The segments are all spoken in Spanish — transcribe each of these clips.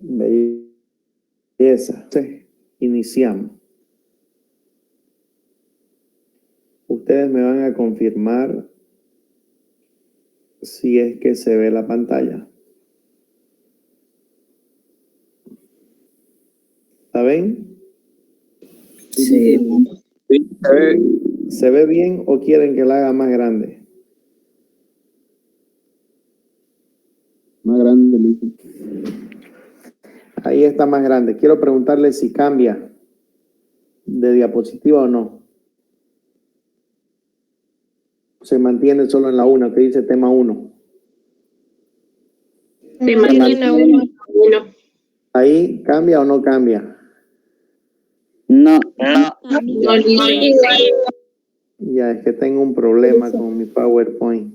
Belleza. Entonces, iniciamos. Ustedes me van a confirmar si es que se ve la pantalla. ¿La ven? Sí. Sí, ¿Se ve bien o quieren que la haga más grande? más grande, listo. Ahí está más grande. Quiero preguntarle si cambia de diapositiva o no. Se mantiene solo en la 1, que dice tema 1. Se mantiene uno. ¿Ahí cambia o no cambia? No. Ya, es que tengo un problema con mi PowerPoint.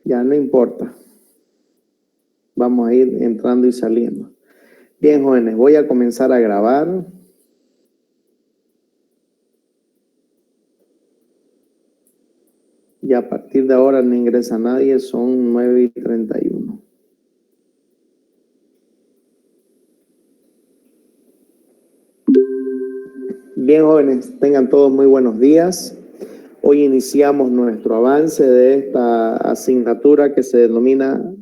Ya, no importa. Vamos a ir entrando y saliendo. Bien, jóvenes, voy a comenzar a grabar. Y a partir de ahora no ingresa nadie, son 9:31. Bien, jóvenes, tengan todos muy buenos días. Hoy iniciamos nuestro avance de esta asignatura que se denomina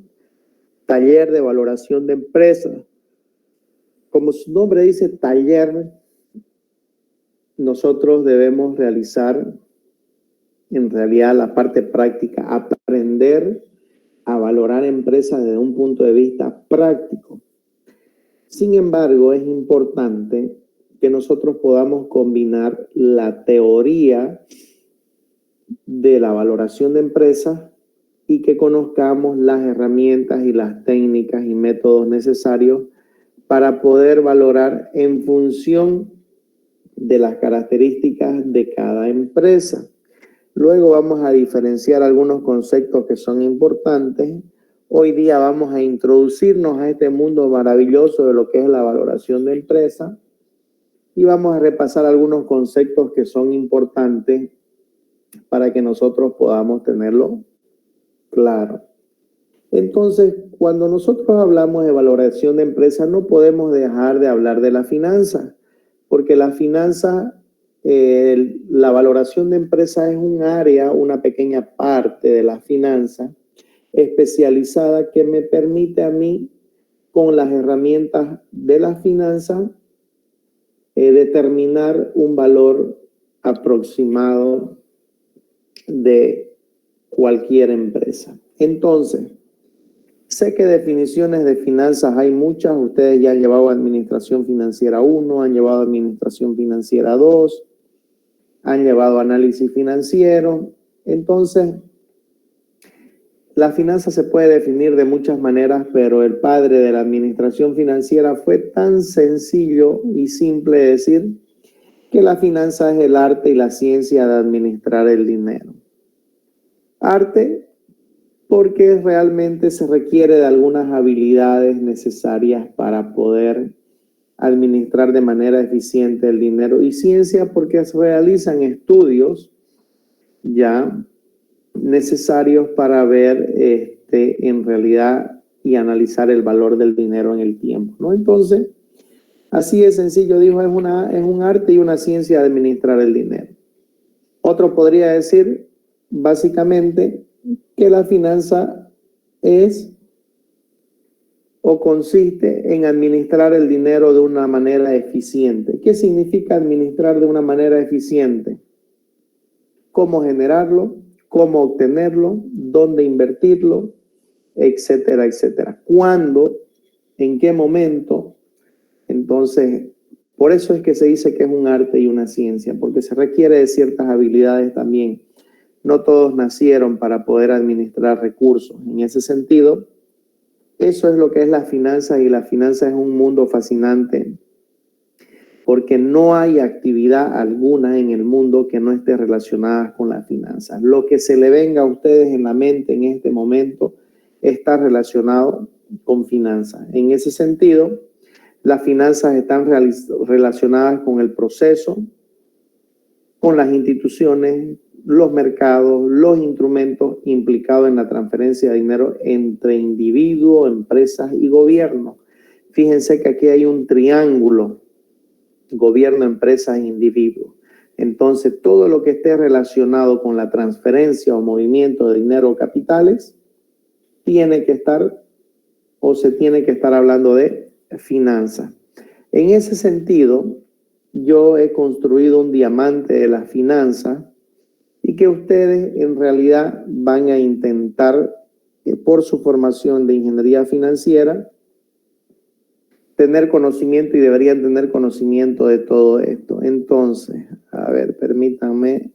Taller de Valoración de Empresas. Como su nombre dice, taller, nosotros debemos realizar en realidad la parte práctica, aprender a valorar empresas desde un punto de vista práctico. Sin embargo, es importante que nosotros podamos combinar la teoría de la valoración de empresas y que conozcamos las herramientas y las técnicas y métodos necesarios para poder valorar en función de las características de cada empresa. Luego vamos a diferenciar algunos conceptos que son importantes. Hoy día vamos a introducirnos a este mundo maravilloso de lo que es la valoración de empresa y vamos a repasar algunos conceptos que son importantes para que nosotros podamos tenerlo claro. Entonces, cuando nosotros hablamos de valoración de empresa, no podemos dejar de hablar de la finanza, porque la finanza, la valoración de empresa es un área, una pequeña parte de la finanza especializada que me permite a mí, con las herramientas de la finanza, determinar un valor aproximado de cualquier empresa. Entonces, sé que definiciones de finanzas hay muchas. Ustedes ya han llevado Administración Financiera 1, han llevado Administración Financiera 2, han llevado Análisis Financiero. Entonces, la finanza se puede definir de muchas maneras, pero el padre de la administración financiera fue tan sencillo y simple decir que la finanza es el arte y la ciencia de administrar el dinero. Arte porque realmente se requiere de algunas habilidades necesarias para poder administrar de manera eficiente el dinero, y ciencia porque se realizan estudios ya necesarios para ver en realidad y analizar el valor del dinero en el tiempo, ¿no? Entonces, así de sencillo, dijo, es un arte y una ciencia de administrar el dinero. Otro podría decir, básicamente, que la finanza es o consiste en administrar el dinero de una manera eficiente. ¿Qué significa administrar de una manera eficiente? Cómo generarlo, cómo obtenerlo, dónde invertirlo, etcétera, etcétera. ¿Cuándo? ¿En qué momento? Entonces, por eso es que se dice que es un arte y una ciencia, porque se requiere de ciertas habilidades también. No todos nacieron para poder administrar recursos. En ese sentido, eso es lo que es la finanza, y la finanza es un mundo fascinante porque no hay actividad alguna en el mundo que no esté relacionada con las finanzas. Lo que se le venga a ustedes en la mente en este momento está relacionado con finanzas. En ese sentido, las finanzas están relacionadas con el proceso, con las instituciones, los mercados, los instrumentos implicados en la transferencia de dinero entre individuos, empresas y gobierno. Fíjense que aquí hay un triángulo: gobierno, empresas e individuos. Entonces, todo lo que esté relacionado con la transferencia o movimiento de dinero o capitales tiene que estar o se tiene que estar hablando de finanzas. En ese sentido, yo he construido un diamante de las finanzas y que ustedes en realidad van a intentar, por su formación de ingeniería financiera, tener conocimiento y deberían tener conocimiento de todo esto. Entonces, a ver, permítanme.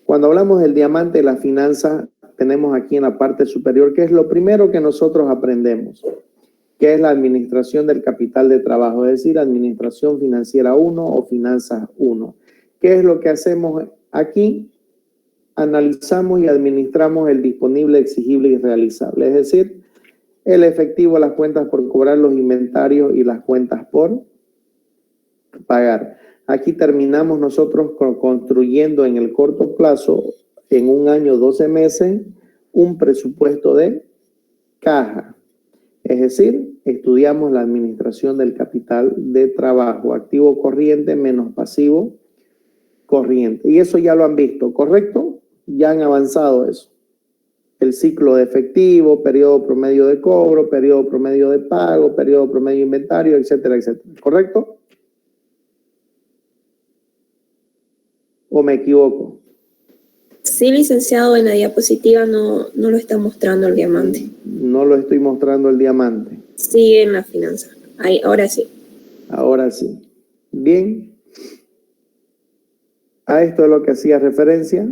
Cuando hablamos del diamante de la finanza, tenemos aquí en la parte superior, que es lo primero que nosotros aprendemos, que es la administración del capital de trabajo, es decir, administración financiera 1 o finanzas 1. ¿Qué es lo que hacemos aquí? Analizamos y administramos el disponible, exigible y realizable, es decir, el efectivo, las cuentas por cobrar, los inventarios y las cuentas por pagar. Aquí terminamos nosotros construyendo en el corto plazo, en un año, 12 meses, un presupuesto de caja. Es decir, estudiamos la administración del capital de trabajo, activo corriente menos pasivo corriente. Y eso ya lo han visto, ¿correcto? Ya han avanzado eso. El ciclo de efectivo, periodo promedio de cobro, periodo promedio de pago, periodo promedio de inventario, etcétera, etcétera. ¿Correcto? ¿O me equivoco? Sí, licenciado, en la diapositiva no lo está mostrando el diamante. No lo estoy mostrando el diamante. Sigue en la finanza. Ahí, ahora sí. Ahora sí. Bien. A esto es lo que hacía referencia.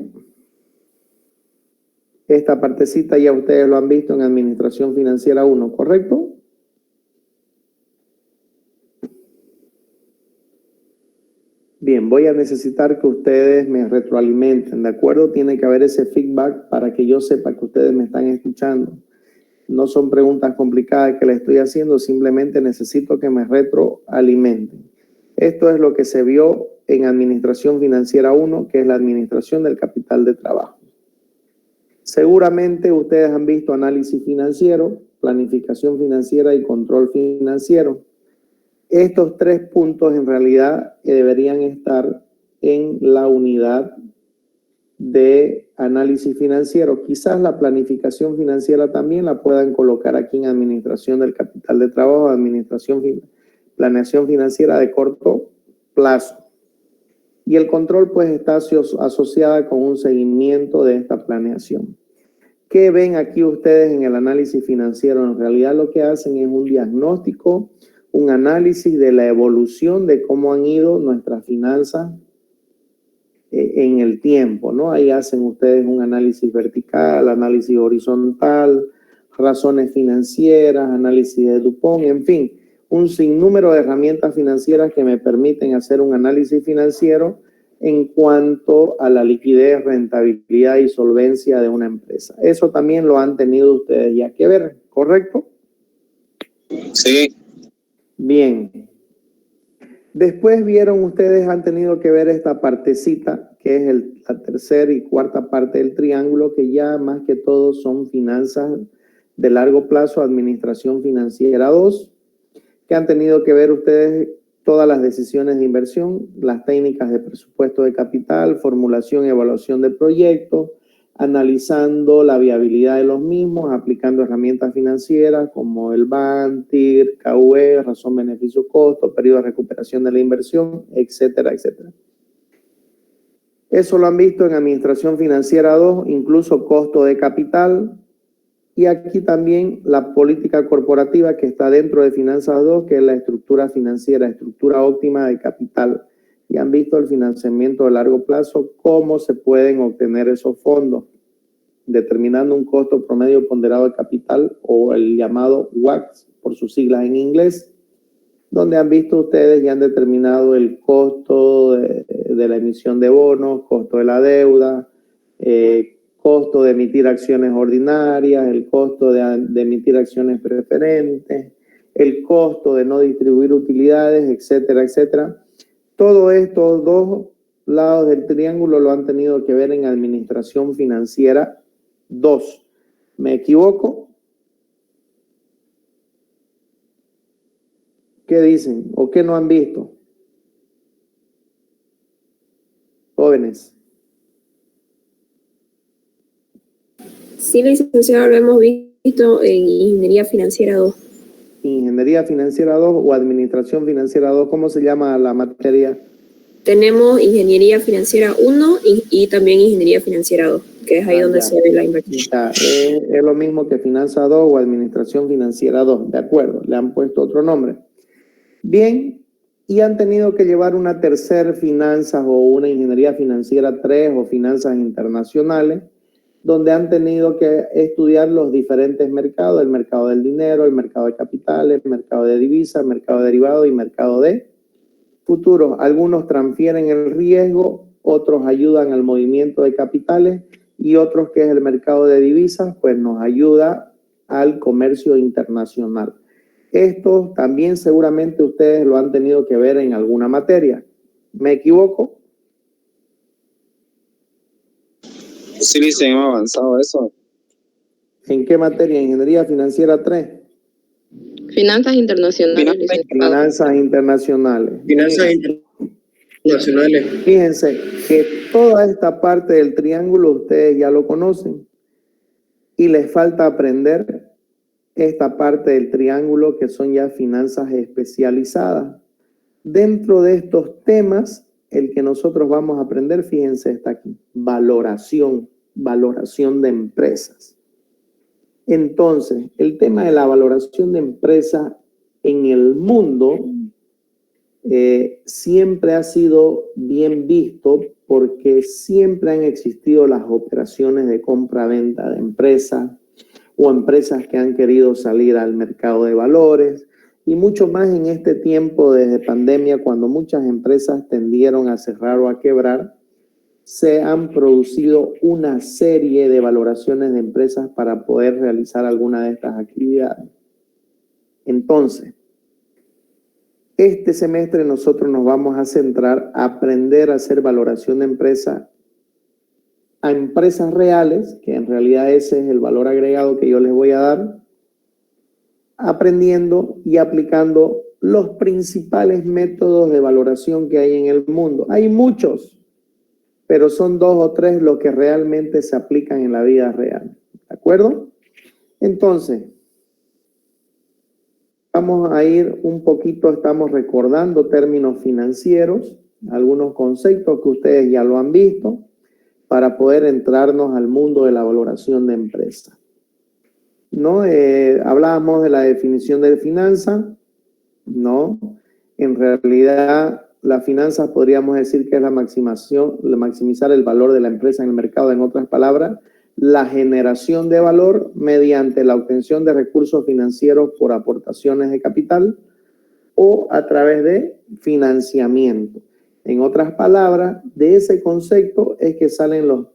Esta partecita ya ustedes lo han visto en Administración Financiera 1, ¿correcto? Bien, voy a necesitar que ustedes me retroalimenten, ¿de acuerdo? Tiene que haber ese feedback para que yo sepa que ustedes me están escuchando. No son preguntas complicadas que les estoy haciendo, simplemente necesito que me retroalimenten. Esto es lo que se vio en Administración Financiera 1, que es la administración del capital de trabajo. Seguramente ustedes han visto análisis financiero, planificación financiera y control financiero. Estos tres puntos en realidad deberían estar en la unidad de análisis financiero. Quizás la planificación financiera también la puedan colocar aquí en administración del capital de trabajo, planeación financiera de corto plazo. Y el control pues está asociada con un seguimiento de esta planeación. ¿Qué ven aquí ustedes en el análisis financiero? En realidad lo que hacen es un diagnóstico, un análisis de la evolución de cómo han ido nuestras finanzas en el tiempo, ¿no? Ahí hacen ustedes un análisis vertical, análisis horizontal, razones financieras, análisis de Dupont, en fin, un sinnúmero de herramientas financieras que me permiten hacer un análisis financiero en cuanto a la liquidez, rentabilidad y solvencia de una empresa. Eso también lo han tenido ustedes ya que ver, ¿correcto? Sí. Bien. Después vieron ustedes, han tenido que ver esta partecita, que es la tercera y cuarta parte del triángulo, que ya más que todo son finanzas de largo plazo, administración financiera 2, que han tenido que ver ustedes todas las decisiones de inversión, las técnicas de presupuesto de capital, formulación y evaluación de proyectos, analizando la viabilidad de los mismos, aplicando herramientas financieras como el BAN, TIR, KUE, razón, beneficio, costo, periodo de recuperación de la inversión, etcétera, etcétera. Eso lo han visto en Administración Financiera 2, incluso costo de capital. Y aquí también la política corporativa que está dentro de Finanzas 2, que es la estructura financiera, estructura óptima de capital. Y han visto el financiamiento de largo plazo, cómo se pueden obtener esos fondos, determinando un costo promedio ponderado de capital o el llamado WACC, por sus siglas en inglés, donde han visto ustedes y han determinado el costo de la emisión de bonos, costo de la deuda, costo de emitir acciones ordinarias, el costo de emitir acciones preferentes, el costo de no distribuir utilidades, etcétera, etcétera. Todos estos dos lados del triángulo lo han tenido que ver en administración financiera 2. ¿Me equivoco? ¿Qué dicen o qué no han visto? Jóvenes. Sí, licenciado, lo hemos visto en Ingeniería Financiera 2. Ingeniería Financiera 2 o Administración Financiera 2, ¿cómo se llama la materia? Tenemos Ingeniería Financiera 1 y también Ingeniería Financiera 2, que es ahí donde ya. se ve la inversión. Ya, es lo mismo que Finanza 2 o Administración Financiera 2, de acuerdo, le han puesto otro nombre. Bien, y han tenido que llevar una tercera finanzas o una Ingeniería Financiera 3 o Finanzas Internacionales, donde han tenido que estudiar los diferentes mercados, el mercado del dinero, el mercado de capitales, el mercado de divisas, el mercado de derivados y mercado de futuros. Algunos transfieren el riesgo, otros ayudan al movimiento de capitales y otros, que es el mercado de divisas, pues nos ayuda al comercio internacional. Esto también seguramente ustedes lo han tenido que ver en alguna materia. ¿Me equivoco? Sí, se hemos avanzado eso. ¿En qué materia? Ingeniería Financiera 3. Finanzas internacionales. Finanzas internacionales. Finanzas internacionales. Fíjense que toda esta parte del triángulo ustedes ya lo conocen y les falta aprender esta parte del triángulo, que son ya finanzas especializadas. Dentro de estos temas, el que nosotros vamos a aprender, fíjense, está aquí: valoración de empresas. Entonces, el tema de la valoración de empresas en el mundo siempre ha sido bien visto, porque siempre han existido las operaciones de compra-venta de empresas o empresas que han querido salir al mercado de valores, y mucho más en este tiempo desde pandemia, cuando muchas empresas tendieron a cerrar o a quebrar. Se han producido una serie de valoraciones de empresas para poder realizar alguna de estas actividades. Entonces, este semestre nosotros nos vamos a centrar a aprender a hacer valoración de empresas a empresas reales, que en realidad ese es el valor agregado que yo les voy a dar, aprendiendo y aplicando los principales métodos de valoración que hay en el mundo. Hay muchos, pero son 2 o 3 los que realmente se aplican en la vida real. ¿De acuerdo? Entonces, vamos a ir un poquito, estamos recordando términos financieros, algunos conceptos que ustedes ya lo han visto, para poder entrarnos al mundo de la valoración de empresa. ¿No? Hablábamos de la definición de finanza, ¿no? En realidad, la finanza podríamos decir que es la maximizar el valor de la empresa en el mercado. En otras palabras, la generación de valor mediante la obtención de recursos financieros por aportaciones de capital o a través de financiamiento. En otras palabras, de ese concepto es que salen los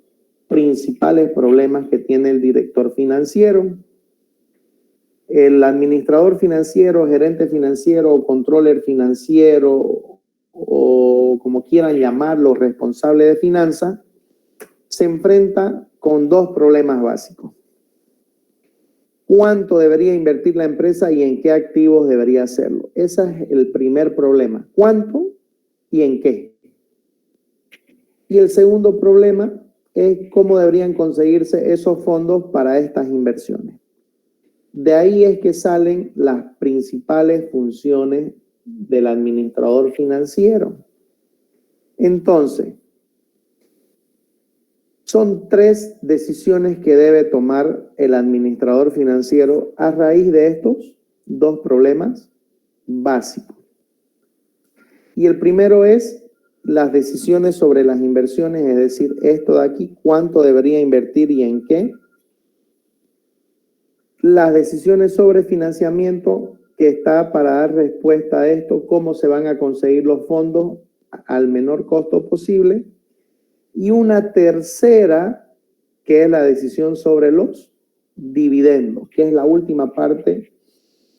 principales problemas que tiene el director financiero, el administrador financiero, gerente financiero o controller financiero, o como quieran llamarlo, responsable de finanzas, se enfrenta con 2 problemas básicos. ¿Cuánto debería invertir la empresa y en qué activos debería hacerlo? Ese es el primer problema. ¿Cuánto y en qué? Y el segundo problema es cómo deberían conseguirse esos fondos para estas inversiones. De ahí es que salen las principales funciones del administrador financiero. Entonces, son 3 decisiones que debe tomar el administrador financiero a raíz de estos 2 problemas básicos. Y el primero es las decisiones sobre las inversiones, es decir, esto de aquí, cuánto debería invertir y en qué. Las decisiones sobre financiamiento, que está para dar respuesta a esto, cómo se van a conseguir los fondos al menor costo posible. Y una tercera, que es la decisión sobre los dividendos, que es la última parte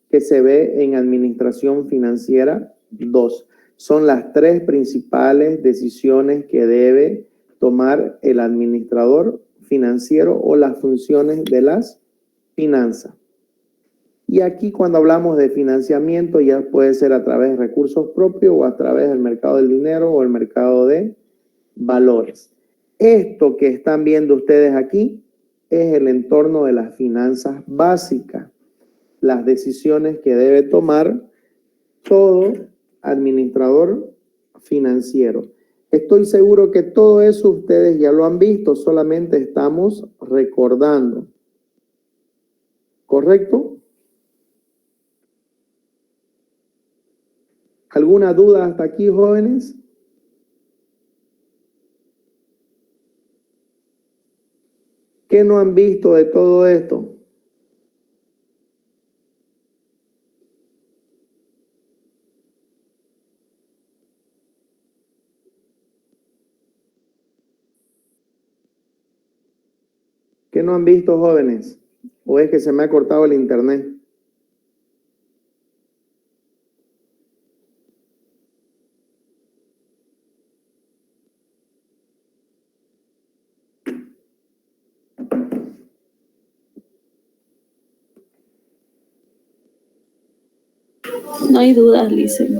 que se ve en Administración Financiera 2. Son las tres principales decisiones que debe tomar el administrador financiero o las funciones de las finanzas. Y aquí cuando hablamos de financiamiento ya puede ser a través de recursos propios o a través del mercado del dinero o el mercado de valores. Esto que están viendo ustedes aquí es el entorno de las finanzas básicas, las decisiones que debe tomar todo administrador financiero. Estoy seguro que todo eso ustedes ya lo han visto, solamente estamos recordando. ¿Correcto? ¿Alguna duda hasta aquí, jóvenes? ¿Qué no han visto de todo esto? ¿Qué no han visto, jóvenes? ¿O es que se me ha cortado el internet? No hay dudas, Licen.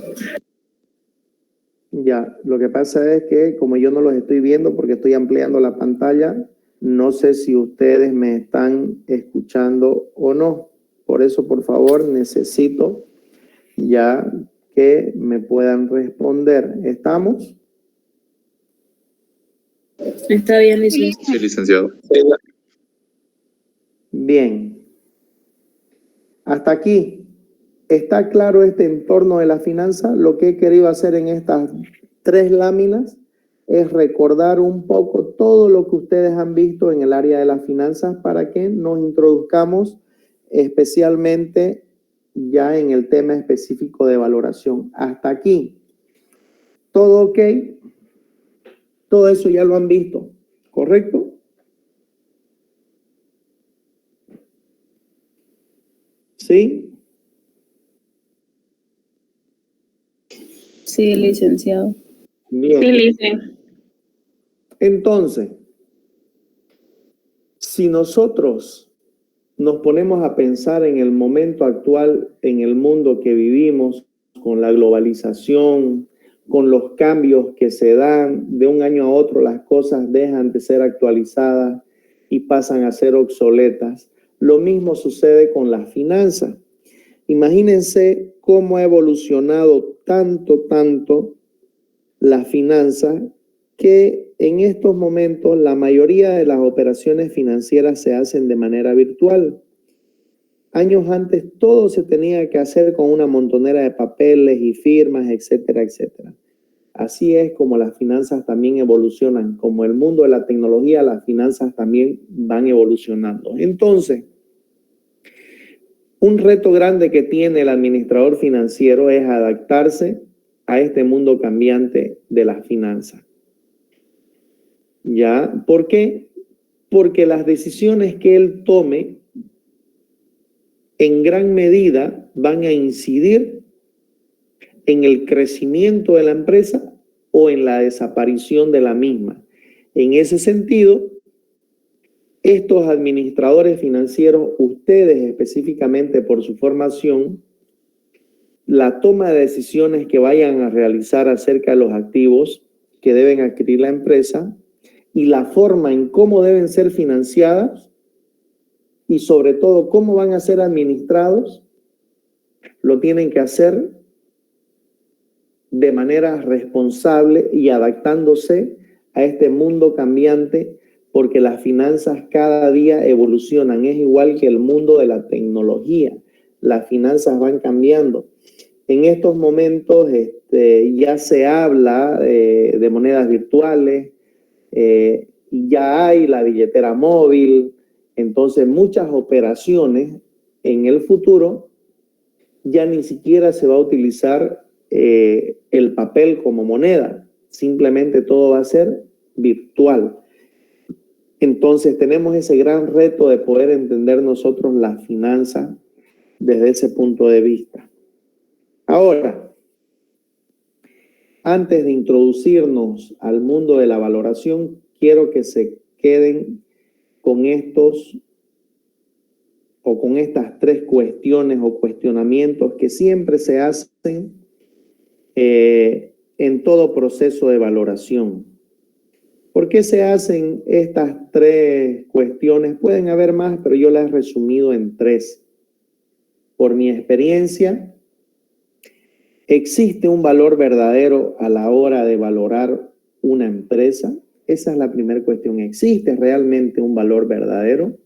Ya, lo que pasa es que como yo no los estoy viendo porque estoy ampliando la pantalla, no sé si ustedes me están escuchando o no. Por eso, por favor, necesito ya que me puedan responder. ¿Estamos? Está bien, licenciado. Sí, licenciado. Bien. Hasta aquí. ¿Está claro este entorno de la finanza? Lo que he querido hacer en estas tres láminas es recordar un poco todo lo que ustedes han visto en el área de las finanzas para que nos introduzcamos especialmente ya en el tema específico de valoración. Hasta aquí. ¿Todo ok? Todo eso ya lo han visto, ¿correcto? ¿Sí? Sí, licenciado. Bien. Sí, Licen. Entonces, si nosotros nos ponemos a pensar en el momento actual, en el mundo que vivimos, con la globalización, con los cambios que se dan de un año a otro, las cosas dejan de ser actualizadas y pasan a ser obsoletas. Lo mismo sucede con las finanzas. Imagínense cómo ha evolucionado tanto la finanza que en estos momentos la mayoría de las operaciones financieras se hacen de manera virtual. Años antes todo se tenía que hacer con una montonera de papeles y firmas, etcétera, etcétera. Así es como las finanzas también evolucionan. Como el mundo de la tecnología, las finanzas también van evolucionando. Entonces, un reto grande que tiene el administrador financiero es adaptarse a este mundo cambiante de las finanzas. ¿Ya? ¿Por qué? Porque las decisiones que él tome en gran medida van a incidir en el crecimiento de la empresa o en la desaparición de la misma. En ese sentido, estos administradores financieros, ustedes específicamente por su formación, la toma de decisiones que vayan a realizar acerca de los activos que deben adquirir la empresa y la forma en cómo deben ser financiadas y sobre todo cómo van a ser administrados, lo tienen que hacer de manera responsable y adaptándose a este mundo cambiante, porque las finanzas cada día evolucionan. Es igual que el mundo de la tecnología. Las finanzas van cambiando. En estos momentos ya se habla de monedas virtuales, ya hay la billetera móvil. Entonces muchas operaciones en el futuro ya ni siquiera se va a utilizar el papel como moneda. Simplemente todo va a ser virtual. Entonces tenemos ese gran reto de poder entender nosotros la finanza desde ese punto de vista. Ahora, antes de introducirnos al mundo de la valoración, quiero que se queden con estos o con estas tres cuestiones o cuestionamientos que siempre se hacen en todo proceso de valoración. ¿Por qué se hacen estas tres cuestiones? Pueden haber más, pero yo las he resumido en tres. Por mi experiencia, ¿existe un valor verdadero a la hora de valorar una empresa? Esa es la primera cuestión. ¿Existe realmente un valor verdadero?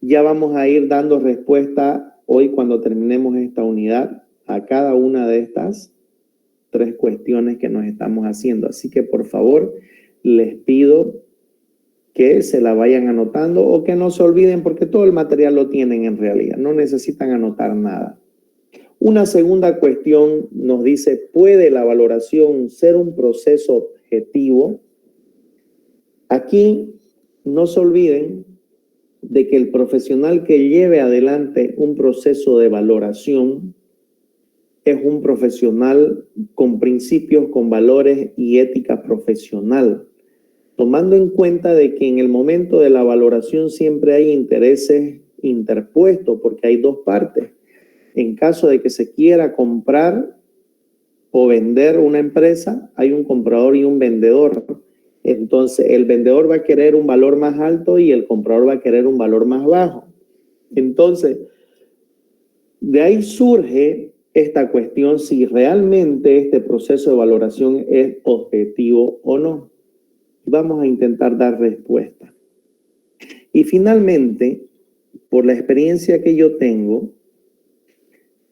Ya vamos a ir dando respuesta hoy cuando terminemos esta unidad a cada una de estas tres cuestiones que nos estamos haciendo. Así que por favor, les pido que se la vayan anotando o que no se olviden porque todo el material lo tienen en realidad. No necesitan anotar nada. Una segunda cuestión nos dice, ¿puede la valoración ser un proceso objetivo? Aquí no se olviden de que el profesional que lleve adelante un proceso de valoración es un profesional con principios, con valores y ética profesional, tomando en cuenta de que en el momento de la valoración siempre hay intereses interpuestos porque hay dos partes. En caso de que se quiera comprar o vender una empresa, hay un comprador y un vendedor. Entonces, el vendedor va a querer un valor más alto y el comprador va a querer un valor más bajo. Entonces, de ahí surge esta cuestión si realmente este proceso de valoración es objetivo o no. Vamos a intentar dar respuesta. Y finalmente, por la experiencia que yo tengo,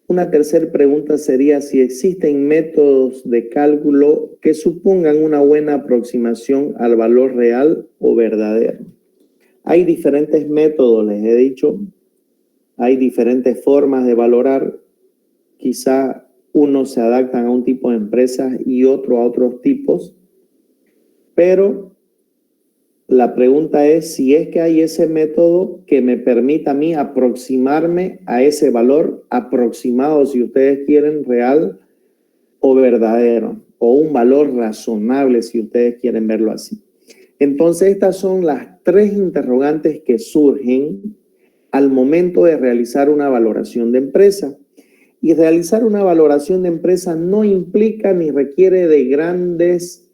una tercera pregunta sería si existen métodos de cálculo que supongan una buena aproximación al valor real o verdadero. Hay diferentes métodos, les he dicho, hay diferentes formas de valorar. Quizá unos se adaptan a un tipo de empresas y otro a otros tipos, pero la pregunta es si es que hay ese método que me permita a mí aproximarme a ese valor aproximado, si ustedes quieren, real o verdadero, o un valor razonable, si ustedes quieren verlo así. Entonces, estas son las tres interrogantes que surgen al momento de realizar una valoración de empresa. Y realizar una valoración de empresa no implica ni requiere de grandes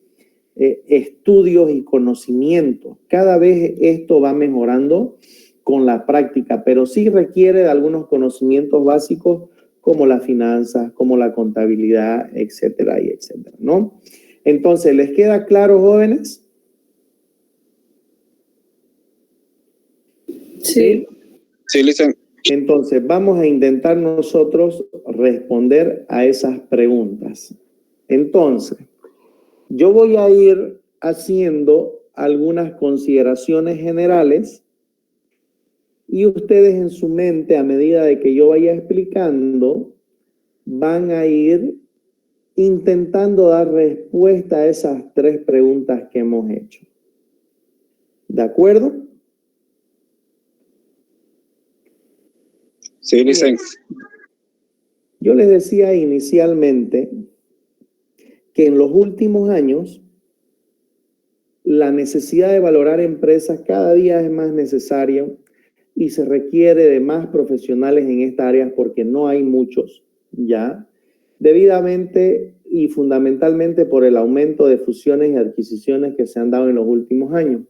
estudios y conocimientos. Cada vez esto va mejorando con la práctica, pero sí requiere de algunos conocimientos básicos como las finanzas, como la contabilidad, etcétera, y etcétera, ¿no? Entonces, ¿les queda claro, jóvenes? Sí. Sí, Licen. Entonces, vamos a intentar nosotros responder a esas preguntas. Entonces, yo voy a ir haciendo algunas consideraciones generales y ustedes en su mente, a medida de que yo vaya explicando, van a ir intentando dar respuesta a esas tres preguntas que hemos hecho. ¿De acuerdo? Sí, Licen. Yo les decía inicialmente que en los últimos años la necesidad de valorar empresas cada día es más necesaria y se requiere de más profesionales en esta área porque no hay muchos ya, debidamente y fundamentalmente por el aumento de fusiones y adquisiciones que se han dado en los últimos años.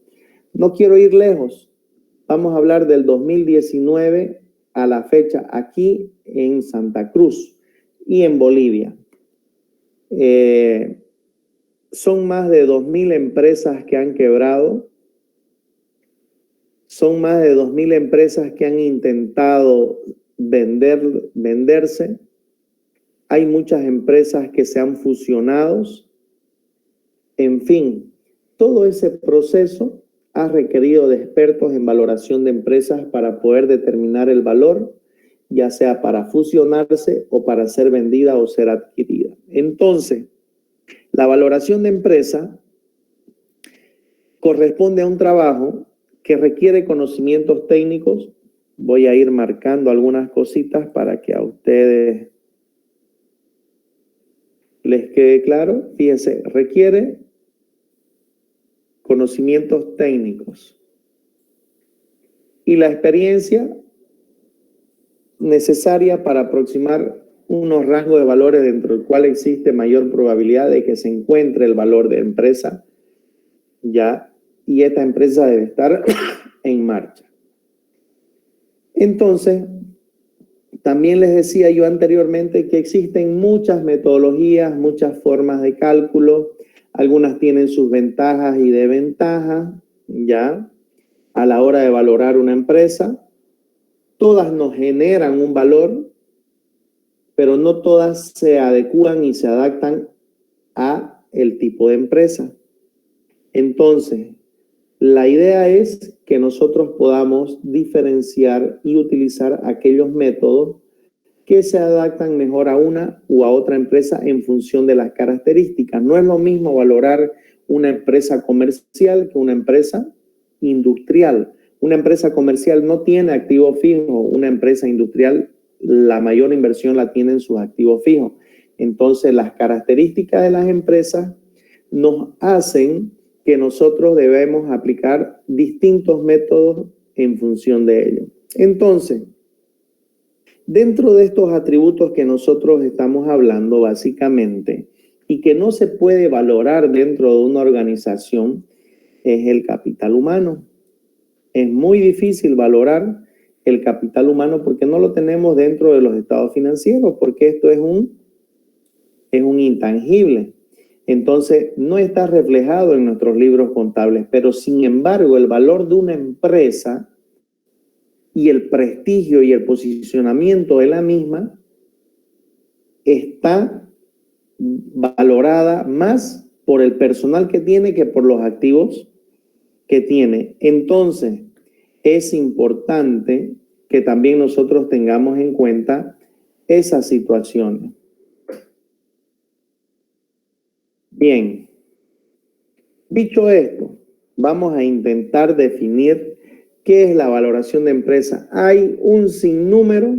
No quiero ir lejos. Vamos a hablar del 2019 a la fecha aquí en Santa Cruz y en Bolivia. Son más de 2.000 empresas que han quebrado. Son más de 2.000 empresas que han intentado venderse. Hay muchas empresas que se han fusionado. En fin, todo ese proceso ha requerido de expertos en valoración de empresas para poder determinar el valor, ya sea para fusionarse o para ser vendida o ser adquirida. Entonces, la valoración de empresa corresponde a un trabajo que requiere conocimientos técnicos. Voy a ir marcando algunas cositas para que a ustedes les quede claro, fíjense, requiere conocimientos técnicos y la experiencia necesaria para aproximar unos rangos de valores dentro del cual existe mayor probabilidad de que se encuentre el valor de empresa, ya, y esta empresa debe estar en marcha. Entonces, también les decía yo anteriormente que existen muchas metodologías, muchas formas de cálculo, algunas tienen sus ventajas y desventajas, ya, a la hora de valorar una empresa. Todas nos generan un valor, pero no todas se adecúan y se adaptan a el tipo de empresa. Entonces, la idea es que nosotros podamos diferenciar y utilizar aquellos métodos que se adaptan mejor a una u a otra empresa en función de las características. No es lo mismo valorar una empresa comercial que una empresa industrial. Una empresa comercial no tiene activo fijo, una empresa industrial la mayor inversión la tiene en sus activos fijos. Entonces, las características de las empresas nos hacen que nosotros debemos aplicar distintos métodos en función de ello. Entonces, dentro de estos atributos que nosotros estamos hablando básicamente y que no se puede valorar dentro de una organización es el capital humano. Es muy difícil valorar el capital humano porque no lo tenemos dentro de los estados financieros, porque esto es un intangible. Entonces, no está reflejado en nuestros libros contables, pero sin embargo, el valor de una empresa y el prestigio y el posicionamiento de la misma está valorada más por el personal que tiene que por los activos que tiene. Entonces, es importante que también nosotros tengamos en cuenta esas situaciones. Bien, dicho esto, vamos a intentar definir qué es la valoración de empresa. Hay un sinnúmero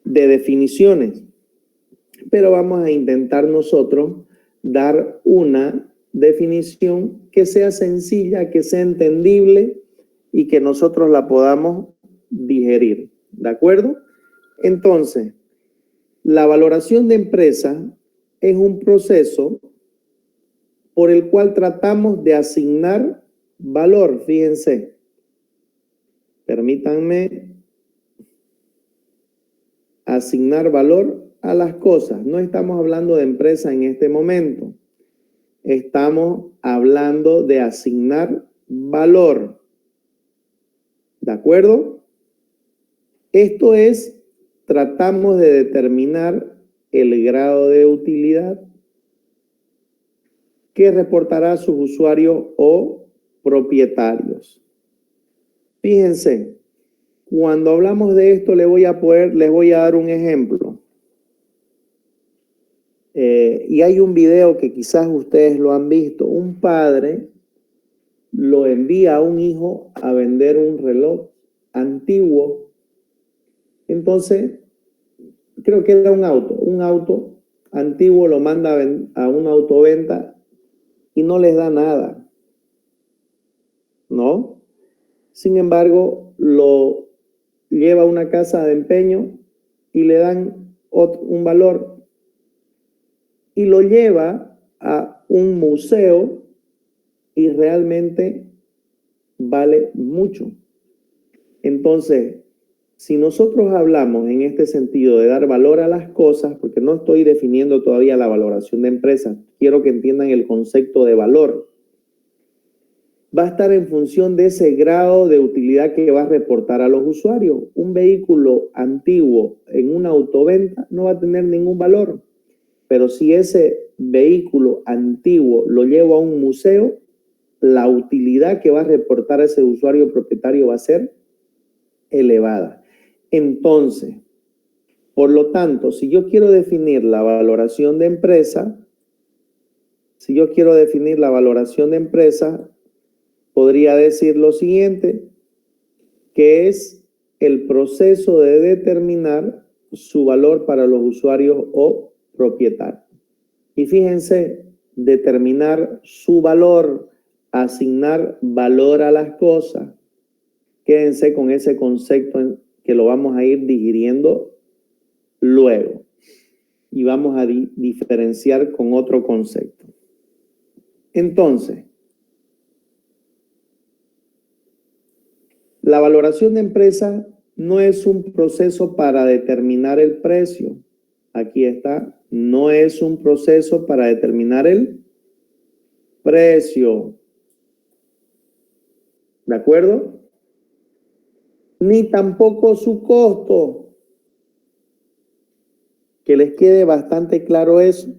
de definiciones, pero vamos a intentar nosotros dar una definición que sea sencilla, que sea entendible y que nosotros la podamos digerir, ¿de acuerdo? Entonces, la valoración de empresa es un proceso por el cual tratamos de asignar valor, fíjense. Permítanme asignar valor a las cosas. No estamos hablando de empresa en este momento. Estamos hablando de asignar valor. ¿De acuerdo? Esto es, tratamos de determinar el grado de utilidad que reportará a sus usuarios o propietarios. Fíjense, cuando hablamos de esto les voy a dar un ejemplo. Y hay un video que quizás ustedes lo han visto. Un padre lo envía a un hijo a vender un reloj antiguo. Entonces, creo que era un auto antiguo, lo manda a una autoventa y no les da nada, ¿no? Sin embargo, lo lleva a una casa de empeño y le dan un valor y lo lleva a un museo y realmente vale mucho. Entonces, si nosotros hablamos en este sentido de dar valor a las cosas, porque no estoy definiendo todavía la valoración de empresas, quiero que entiendan el concepto de valor. Va a estar en función de ese grado de utilidad que va a reportar a los usuarios. Un vehículo antiguo en una autoventa no va a tener ningún valor, pero si ese vehículo antiguo lo llevo a un museo, la utilidad que va a reportar a ese usuario propietario va a ser elevada. Entonces, por lo tanto, si yo quiero definir la valoración de empresa, podría decir lo siguiente, que es el proceso de determinar su valor para los usuarios o propietarios. Y fíjense, determinar su valor, asignar valor a las cosas. Quédense con ese concepto que lo vamos a ir digiriendo luego. Y vamos a diferenciar con otro concepto. Entonces, la valoración de empresa no es un proceso para determinar el precio. Aquí está, no es un proceso para determinar el precio. ¿De acuerdo? Ni tampoco su costo. Que les quede bastante claro eso.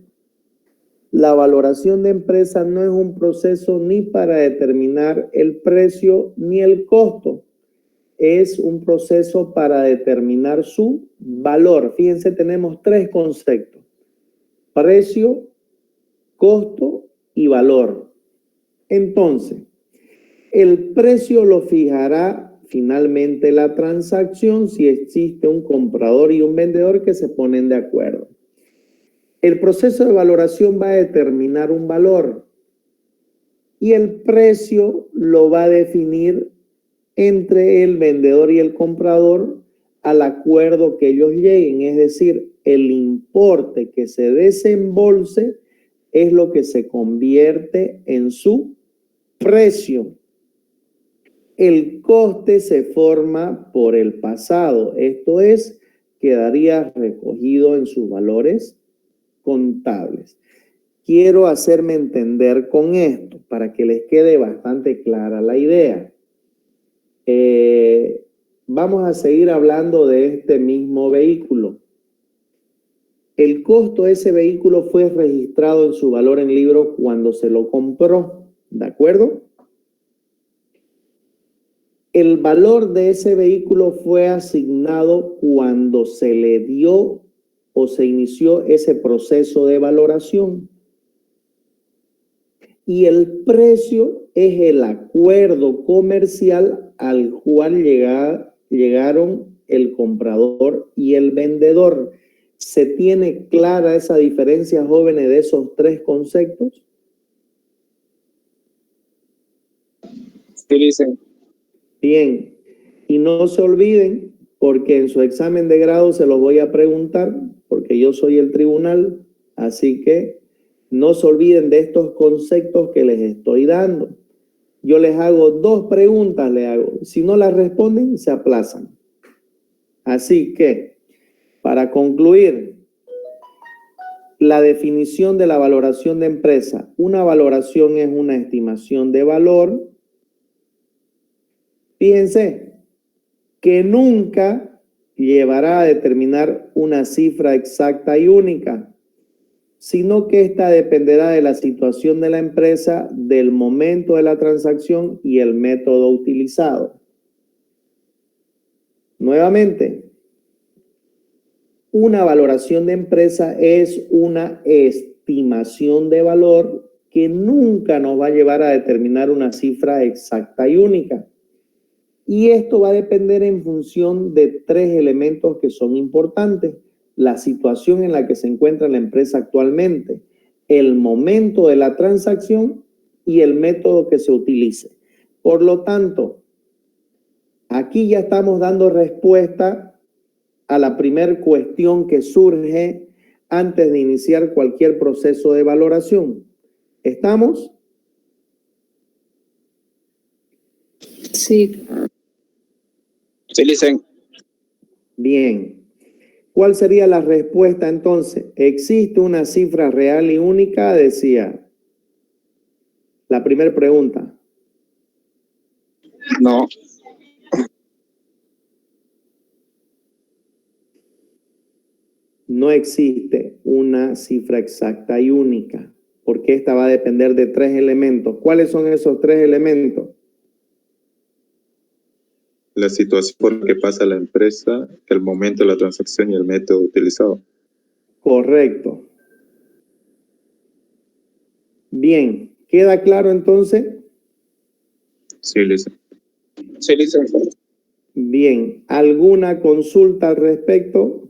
La valoración de empresa no es un proceso ni para determinar el precio ni el costo. Es un proceso para determinar su valor. Fíjense, tenemos tres conceptos: precio, costo y valor. Entonces, el precio lo fijará finalmente la transacción si existe un comprador y un vendedor que se ponen de acuerdo. El proceso de valoración va a determinar un valor y el precio lo va a definir entre el vendedor y el comprador al acuerdo que ellos lleguen, es decir, el importe que se desembolse es lo que se convierte en su precio. El coste se forma por el pasado, esto es, quedaría recogido en sus valores contables. Quiero hacerme entender con esto para que les quede bastante clara la idea. Vamos a seguir hablando de este mismo vehículo. El costo de ese vehículo fue registrado en su valor en libro cuando se lo compró, ¿de acuerdo? El valor de ese vehículo fue asignado cuando se le dio o se inició ese proceso de valoración. Y el precio es el acuerdo comercial al cual llegaron el comprador y el vendedor. ¿Se tiene clara esa diferencia, jóvenes, de esos tres conceptos? Sí, licenciado. Bien, y no se olviden, porque en su examen de grado se los voy a preguntar, porque yo soy el tribunal, así que no se olviden de estos conceptos que les estoy dando. Yo les hago dos preguntas, si no las responden, se aplazan. Así que, para concluir, la definición de la valoración de empresa. Una valoración es una estimación de valor. Fíjense que nunca llevará a determinar una cifra exacta y única, sino que ésta dependerá de la situación de la empresa, del momento de la transacción y el método utilizado. Nuevamente, una valoración de empresa es una estimación de valor que nunca nos va a llevar a determinar una cifra exacta y única. Y esto va a depender en función de tres elementos que son importantes: la situación en la que se encuentra la empresa actualmente, el momento de la transacción y el método que se utilice. Por lo tanto, aquí ya estamos dando respuesta a la primera cuestión que surge antes de iniciar cualquier proceso de valoración. ¿Estamos? Sí. Sí, licenciado. Bien. ¿Cuál sería la respuesta entonces? ¿Existe una cifra real y única? Decía la primera pregunta. No. No existe una cifra exacta y única, porque esta va a depender de tres elementos. ¿Cuáles son esos tres elementos? La situación por la que pasa la empresa, el momento de la transacción y el método utilizado. Correcto. Bien, ¿queda claro entonces? Sí, licenciado. Sí, licenciado. Bien, ¿alguna consulta al respecto?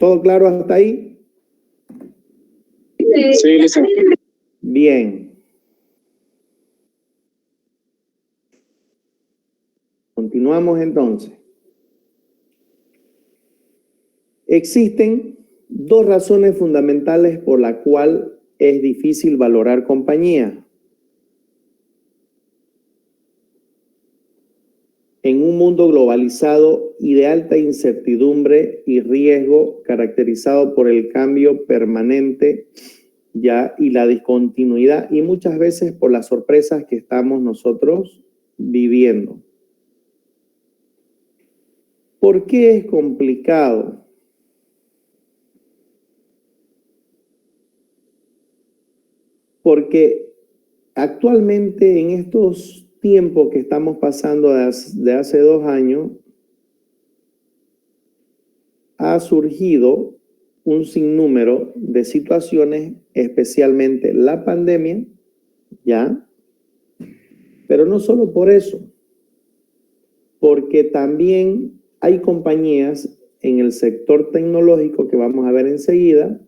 ¿Todo claro hasta ahí? Sí, licenciado. Bien. Continuamos entonces. Existen dos razones fundamentales por la cual es difícil valorar compañía. En un mundo globalizado y de alta incertidumbre y riesgo caracterizado por el cambio permanente y la discontinuidad y muchas veces por las sorpresas que estamos nosotros viviendo. ¿Por qué es complicado? Porque actualmente en estos tiempos que estamos pasando de hace 2 años, ha surgido un sinnúmero de situaciones, especialmente la pandemia, ¿ya? Pero no solo por eso, porque también hay compañías en el sector tecnológico que vamos a ver enseguida,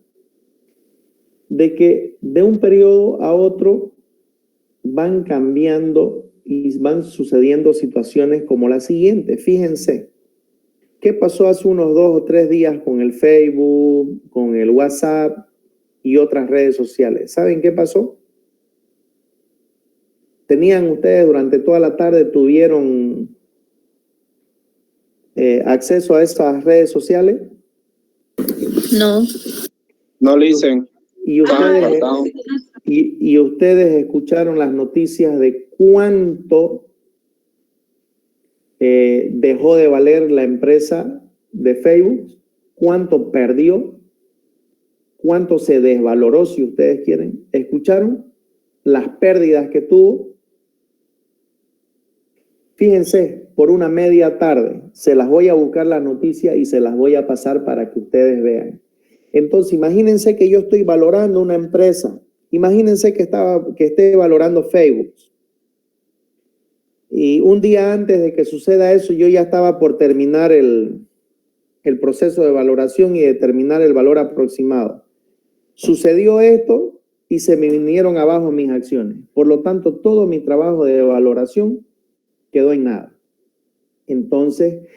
de que de un periodo a otro van cambiando y van sucediendo situaciones como la siguiente. Fíjense, ¿qué pasó hace unos 2 o 3 días con el Facebook, con el WhatsApp y otras redes sociales? ¿Saben qué pasó? ¿Tenían ustedes durante toda la tarde, tuvieron acceso a esas redes sociales? No. No le dicen. Y ustedes escucharon las noticias de cuánto dejó de valer la empresa de Facebook, cuánto perdió, cuánto se desvaloró, si ustedes quieren. ¿Escucharon las pérdidas que tuvo? Fíjense, por una media tarde, se las voy a buscar la noticia y se las voy a pasar para que ustedes vean. Entonces, imagínense que yo estoy valorando una empresa. Imagínense que esté valorando Facebook. Y un día antes de que suceda eso, yo ya estaba por terminar el proceso de valoración y determinar el valor aproximado. Sucedió esto y se me vinieron abajo mis acciones. Por lo tanto, todo mi trabajo de valoración quedó en nada. Entonces,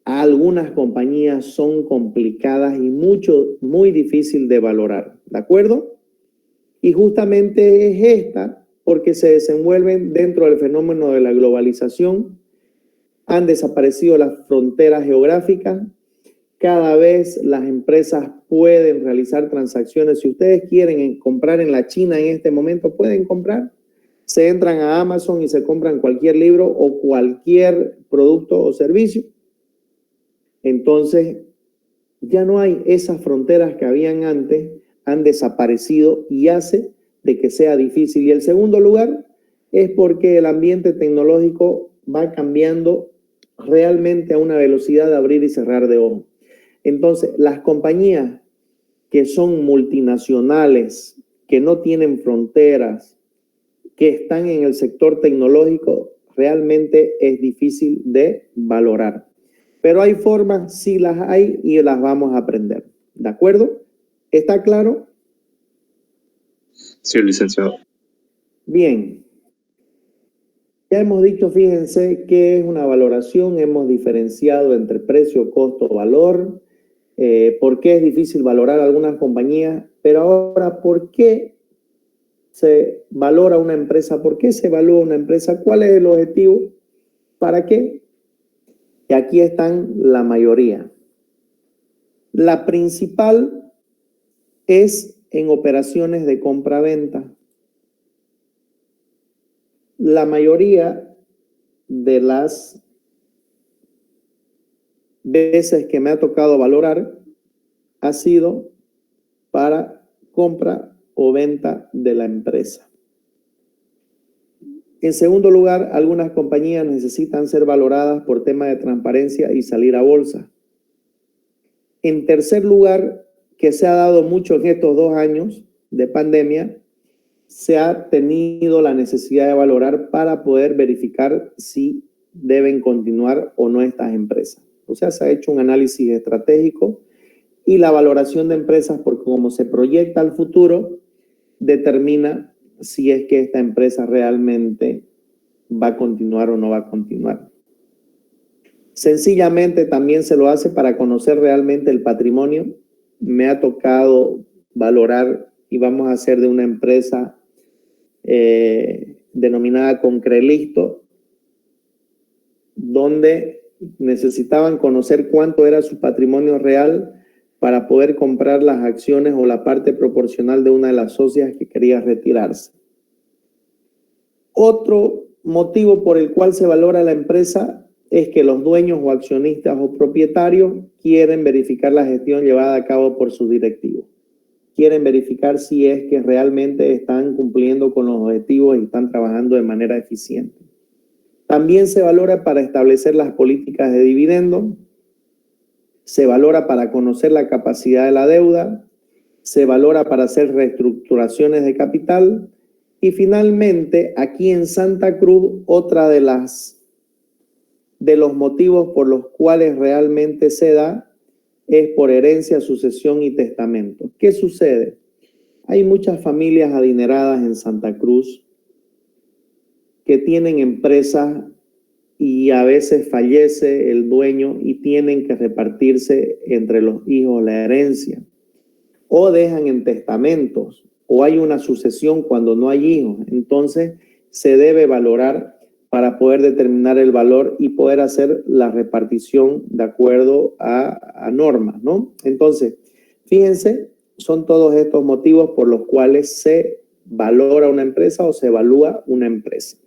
algunas compañías son complicadas y muy difícil de valorar, ¿de acuerdo? Y justamente es esta porque se desenvuelven dentro del fenómeno de la globalización, han desaparecido las fronteras geográficas, cada vez las empresas pueden realizar transacciones. Si ustedes quieren comprar en la China en este momento, pueden comprar. Se entran a Amazon y se compran cualquier libro o cualquier producto o servicio. Entonces, ya no hay esas fronteras que habían antes, han desaparecido y hace de que sea difícil. Y el segundo lugar es porque el ambiente tecnológico va cambiando realmente a una velocidad de abrir y cerrar de ojos. Entonces, las compañías que son multinacionales, que no tienen fronteras, que están en el sector tecnológico, realmente es difícil de valorar. Pero hay formas, sí las hay y las vamos a aprender. ¿De acuerdo? ¿Está claro? Sí, licenciado. Bien. Ya hemos dicho, fíjense, qué es una valoración. Hemos diferenciado entre precio, costo, valor. ¿Por qué es difícil valorar algunas compañías? Pero ahora, ¿por qué se valora una empresa? ¿Por qué se evalúa una empresa? ¿Cuál es el objetivo? ¿Para qué? Y aquí están la mayoría. La principal es en operaciones de compra-venta. La mayoría de las veces que me ha tocado valorar ha sido para compra o venta de la empresa. En segundo lugar, algunas compañías necesitan ser valoradas por tema de transparencia y salir a bolsa. En tercer lugar, que se ha dado mucho en estos 2 años de pandemia, se ha tenido la necesidad de valorar para poder verificar si deben continuar o no estas empresas. O sea, se ha hecho un análisis estratégico Y la valoración de empresas, porque como se proyecta al futuro, determina si es que esta empresa realmente va a continuar o no va a continuar. Sencillamente también se lo hace para conocer realmente el patrimonio. Me ha tocado valorar y vamos a hacer de una empresa denominada Concrelisto, donde necesitaban conocer cuánto era su patrimonio real para poder comprar las acciones o la parte proporcional de una de las socias que quería retirarse. Otro motivo por el cual se valora la empresa es que los dueños o accionistas o propietarios quieren verificar la gestión llevada a cabo por sus directivos. Quieren verificar si es que realmente están cumpliendo con los objetivos y están trabajando de manera eficiente. También se valora para establecer las políticas de dividendo, se valora para conocer la capacidad de la deuda, se valora para hacer reestructuraciones de capital y finalmente aquí en Santa Cruz otra de los motivos por los cuales realmente se da es por herencia, sucesión y testamento. ¿Qué sucede? Hay muchas familias adineradas en Santa Cruz que tienen empresas y a veces fallece el dueño y tienen que repartirse entre los hijos la herencia. O dejan en testamentos, o hay una sucesión cuando no hay hijos. Entonces se debe valorar para poder determinar el valor y poder hacer la repartición de acuerdo a normas, ¿no? Entonces, fíjense, son todos estos motivos por los cuales se valora una empresa o se evalúa una empresa.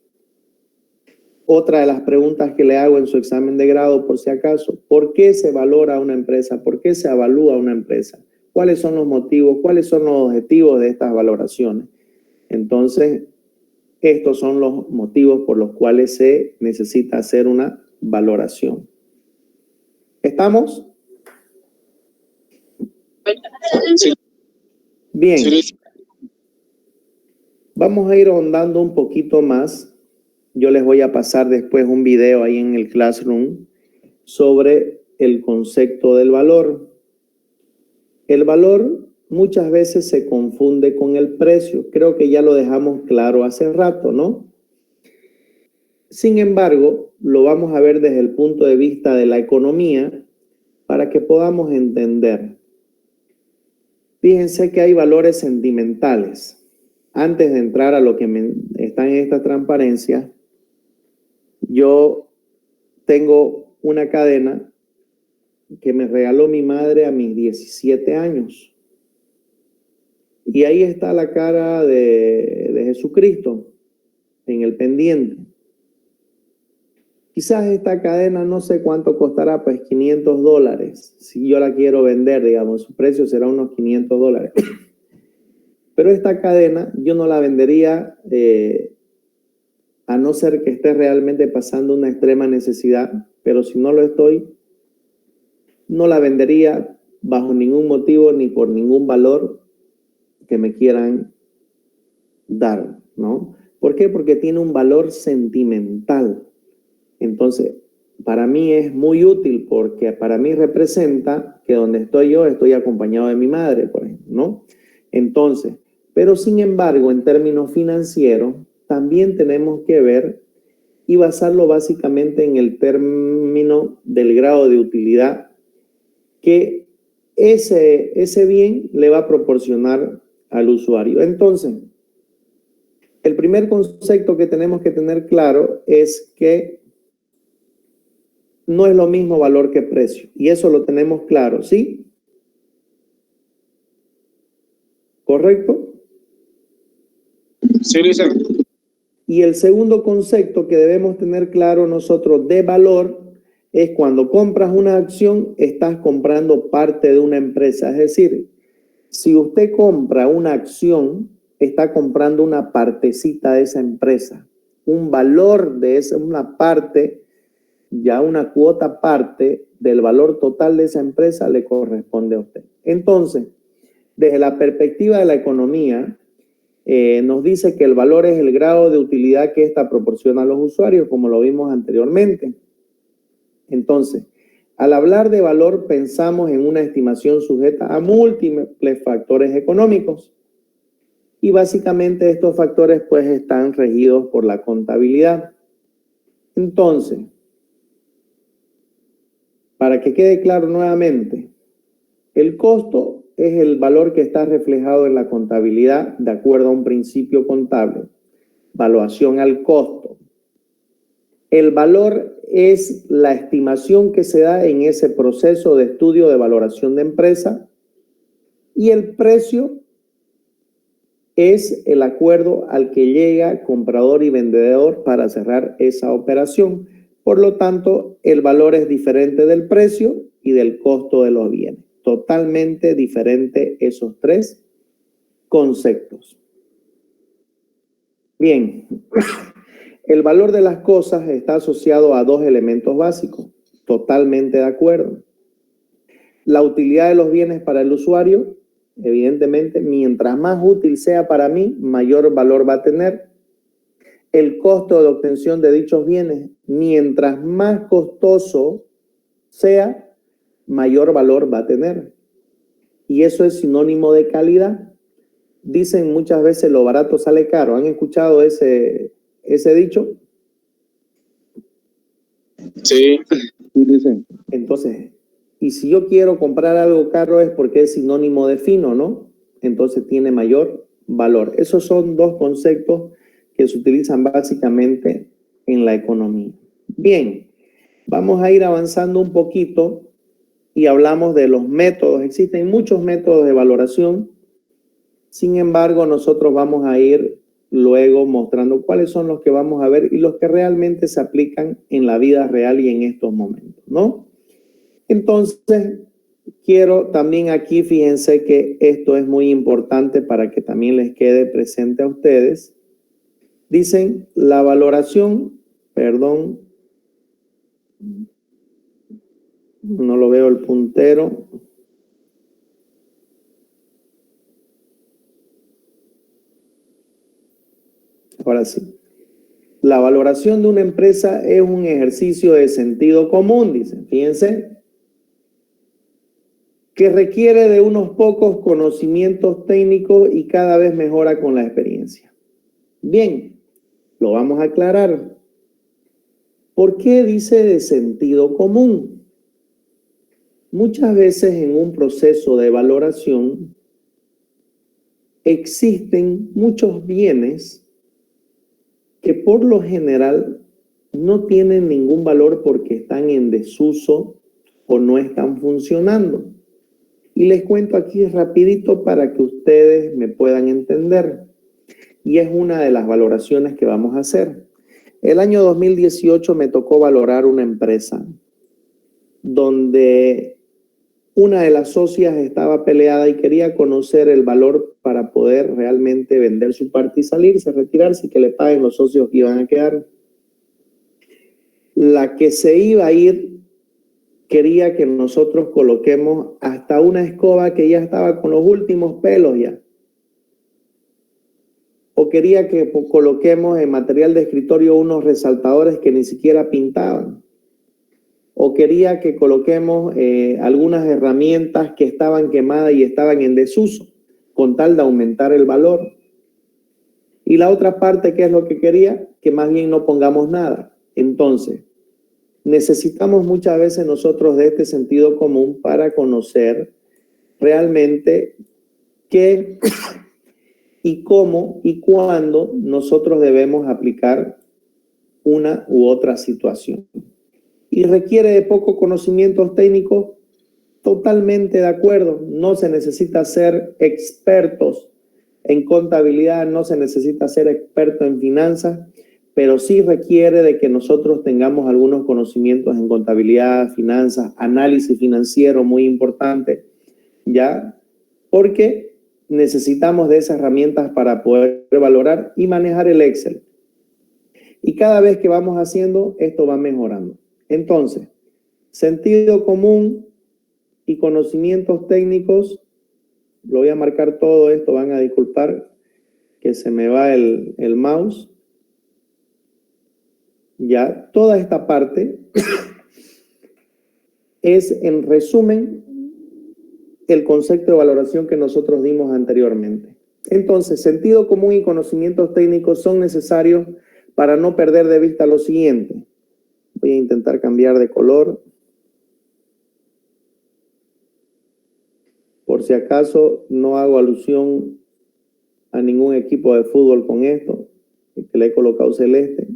Otra de las preguntas que le hago en su examen de grado, por si acaso, ¿por qué se valora una empresa? ¿Por qué se evalúa una empresa? ¿Cuáles son los motivos? ¿Cuáles son los objetivos de estas valoraciones? Entonces, estos son los motivos por los cuales se necesita hacer una valoración. ¿Estamos? Sí. Bien. Sí. Vamos a ir ahondando un poquito más. Yo les voy a pasar después un video ahí en el Classroom sobre el concepto del valor. El valor muchas veces se confunde con el precio. Creo que ya lo dejamos claro hace rato, ¿no? Sin embargo, lo vamos a ver desde el punto de vista de la economía para que podamos entender. Fíjense que hay valores sentimentales. Antes de entrar a lo que está en esta transparencia, yo tengo una cadena que me regaló mi madre a mis 17 años. Y ahí está la cara de Jesucristo en el pendiente. Quizás esta cadena no sé cuánto costará, pues $500. Si yo la quiero vender, digamos, su precio será unos $500. Pero esta cadena yo no la vendería a no ser que esté realmente pasando una extrema necesidad, pero si no lo estoy, no la vendería bajo ningún motivo ni por ningún valor que me quieran dar, ¿no? ¿Por qué? Porque tiene un valor sentimental. Entonces, para mí es muy útil porque para mí representa que donde estoy yo estoy acompañado de mi madre, por ejemplo, ¿no? Entonces, pero sin embargo, en términos financieros, también tenemos que ver y basarlo básicamente en el término del grado de utilidad que ese bien le va a proporcionar al usuario. Entonces, el primer concepto que tenemos que tener claro es que no es lo mismo valor que precio. Y eso lo tenemos claro, ¿sí? ¿Correcto? Sí, Lisa. Y el segundo concepto que debemos tener claro nosotros de valor es cuando compras una acción, estás comprando parte de una empresa. Es decir, si usted compra una acción, está comprando una partecita de esa empresa. Un valor de esa, una parte, ya una cuota parte del valor total de esa empresa le corresponde a usted. Entonces, desde la perspectiva de la economía, nos dice que el valor es el grado de utilidad que ésta proporciona a los usuarios, como lo vimos anteriormente. Entonces, Al hablar de valor, pensamos en una estimación sujeta a múltiples factores económicos. Y básicamente estos factores pues están regidos por la contabilidad. Entonces, para que quede claro nuevamente, el costo es el valor que está reflejado en la contabilidad de acuerdo a un principio contable. Valuación al costo. El valor es la estimación que se da en ese proceso de estudio de valoración de empresa y el precio es el acuerdo al que llega comprador y vendedor para cerrar esa operación. Por lo tanto, el valor es diferente del precio y del costo de los bienes. Totalmente diferente esos tres conceptos. Bien, el valor de las cosas está asociado a dos elementos básicos. Totalmente de acuerdo. La utilidad de los bienes para el usuario, evidentemente, mientras más útil sea para mí, mayor valor va a tener. El costo de obtención de dichos bienes, mientras más costoso sea, mayor valor va a tener. Y eso es sinónimo de calidad. Dicen muchas veces lo barato sale caro. ¿Han escuchado ese dicho? Sí. Dicen. Entonces, y si yo quiero comprar algo caro es porque es sinónimo de fino, ¿no? Entonces tiene mayor valor. Esos son dos conceptos que se utilizan básicamente en la economía. Bien, vamos a ir avanzando un poquito y hablamos de los métodos. Existen muchos métodos de valoración. Sin embargo, nosotros vamos a ir luego mostrando cuáles son los que vamos a ver y los que realmente se aplican en la vida real y en estos momentos, ¿no? Entonces, quiero también aquí, fíjense que esto es muy importante para que también les quede presente a ustedes. Dicen la valoración, perdón, no lo veo el puntero. Ahora sí. La valoración de una empresa es un ejercicio de sentido común, dicen. Fíjense, que requiere de unos pocos conocimientos técnicos y cada vez mejora con la experiencia. Bien, lo vamos a aclarar. ¿Por qué dice de sentido común? Muchas veces en un proceso de valoración existen muchos bienes que por lo general no tienen ningún valor porque están en desuso o no están funcionando. Y les cuento aquí rapidito para que ustedes me puedan entender. Y es una de las valoraciones que vamos a hacer. El año 2018 me tocó valorar una empresa donde una de las socias estaba peleada y quería conocer el valor para poder realmente vender su parte y salirse, retirarse y que le paguen los socios que iban a quedar. La que se iba a ir quería que nosotros coloquemos hasta una escoba que ya estaba con los últimos pelos ya. O quería que coloquemos en material de escritorio unos resaltadores que ni siquiera pintaban. O quería que coloquemos algunas herramientas que estaban quemadas y estaban en desuso, con tal de aumentar el valor. Y la otra parte, ¿qué es lo que quería? Que más bien no pongamos nada. Entonces, necesitamos muchas veces nosotros de este sentido común para conocer realmente qué y cómo y cuándo nosotros debemos aplicar una u otra situación. Y requiere de pocos conocimientos técnicos, totalmente de acuerdo. No se necesita ser expertos en contabilidad, no se necesita ser experto en finanzas, pero sí requiere de que nosotros tengamos algunos conocimientos en contabilidad, finanzas, análisis financiero, muy importante, ¿ya? Porque necesitamos de esas herramientas para poder valorar y manejar el Excel. Y cada vez que vamos haciendo, esto va mejorando. Entonces, sentido común y conocimientos técnicos, lo voy a marcar todo esto, van a disculpar que se me va el mouse. Ya, toda esta parte es, en resumen, el concepto de valoración que nosotros dimos anteriormente. Entonces, sentido común y conocimientos técnicos son necesarios para no perder de vista lo siguiente. Voy a intentar cambiar de color. Por si acaso no hago alusión a ningún equipo de fútbol con esto, que le he colocado celeste.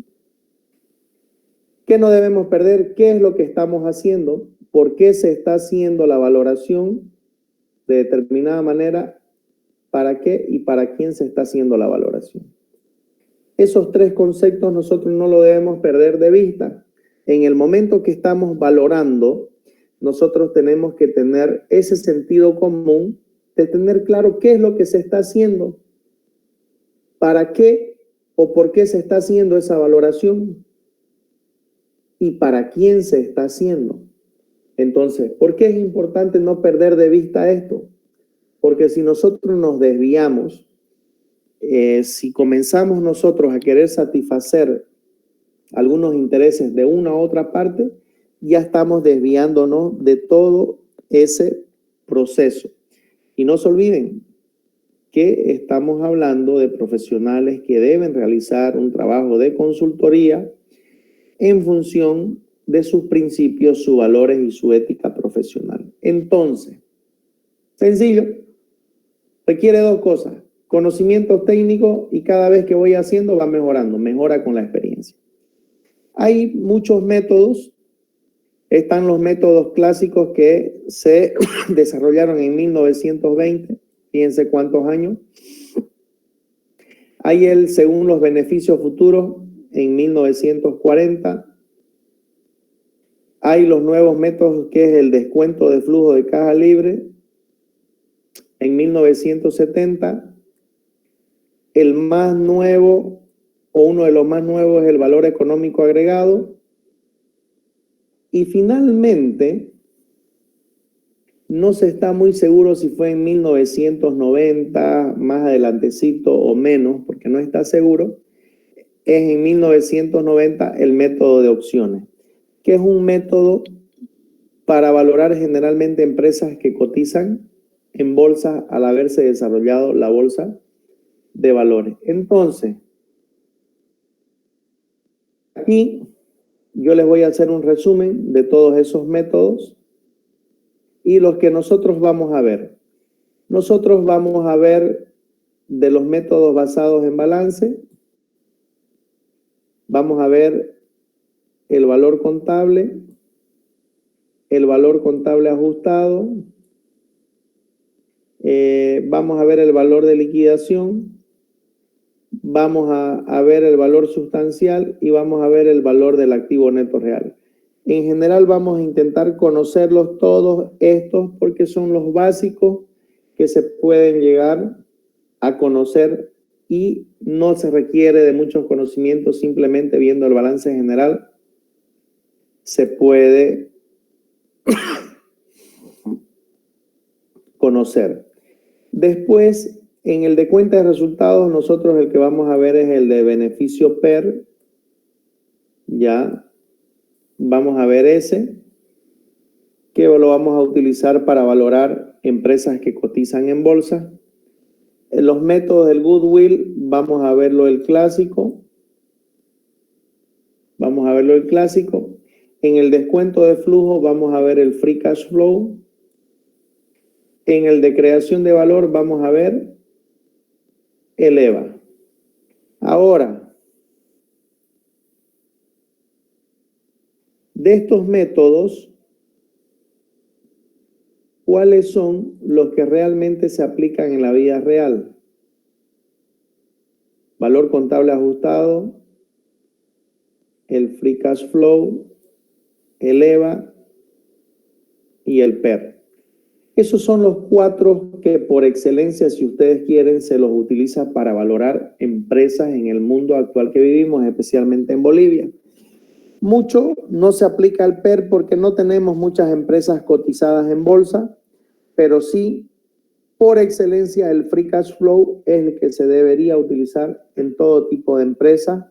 ¿Qué no debemos perder? ¿Qué es lo que estamos haciendo? ¿Por qué se está haciendo la valoración de determinada manera? ¿Para qué y para quién se está haciendo la valoración? Esos tres conceptos nosotros no lo debemos perder de vista. En el momento que estamos valorando, nosotros tenemos que tener ese sentido común de tener claro qué es lo que se está haciendo, para qué o por qué se está haciendo esa valoración y para quién se está haciendo. Entonces, ¿por qué es importante no perder de vista esto? Porque si nosotros nos desviamos, si comenzamos nosotros a querer satisfacer algunos intereses de una u otra parte, ya estamos desviándonos de todo ese proceso. Y no se olviden que estamos hablando de profesionales que deben realizar un trabajo de consultoría en función de sus principios, sus valores y su ética profesional. Entonces, sencillo, requiere dos cosas: conocimientos técnicos, y cada vez que voy haciendo va mejorando, mejora con la experiencia. Hay muchos métodos. Están los métodos clásicos que se desarrollaron en 1920, fíjense cuántos años. Hay el según los beneficios futuros en 1940. Hay los nuevos métodos que es el descuento de flujo de caja libre en 1970. El más nuevo o uno de los más nuevos es el valor económico agregado. Y finalmente, no se está muy seguro si fue en 1990, más adelantecito o menos, porque no está seguro, es en 1990 el método de opciones, que es un método para valorar generalmente empresas que cotizan en bolsa al haberse desarrollado la bolsa de valores. Entonces, aquí yo les voy a hacer un resumen de todos esos métodos y los que nosotros vamos a ver. Nosotros vamos a ver de los métodos basados en balance. Vamos a ver el valor contable ajustado. Vamos a ver el valor de liquidación. Vamos a ver el valor sustancial y vamos a ver el valor del activo neto real. En general vamos a intentar conocerlos todos estos porque son los básicos que se pueden llegar a conocer y no se requiere de muchos conocimientos, simplemente viendo el balance general se puede conocer. Después, en el de cuenta de resultados, nosotros el que vamos a ver es el de beneficio PER. Ya vamos a ver ese, que lo vamos a utilizar para valorar empresas que cotizan en bolsa. En los métodos del goodwill, vamos a verlo el clásico. En el descuento de flujo, vamos a ver el free cash flow. En el de creación de valor, vamos a ver el EVA. Ahora, de estos métodos, ¿cuáles son los que realmente se aplican en la vida real? Valor contable ajustado, el free cash flow, el EVA y el PER. Esos son los cuatro que por excelencia, si ustedes quieren, se los utiliza para valorar empresas en el mundo actual que vivimos, especialmente en Bolivia. Mucho no se aplica al PER porque no tenemos muchas empresas cotizadas en bolsa, pero sí, por excelencia, el free cash flow es el que se debería utilizar en todo tipo de empresa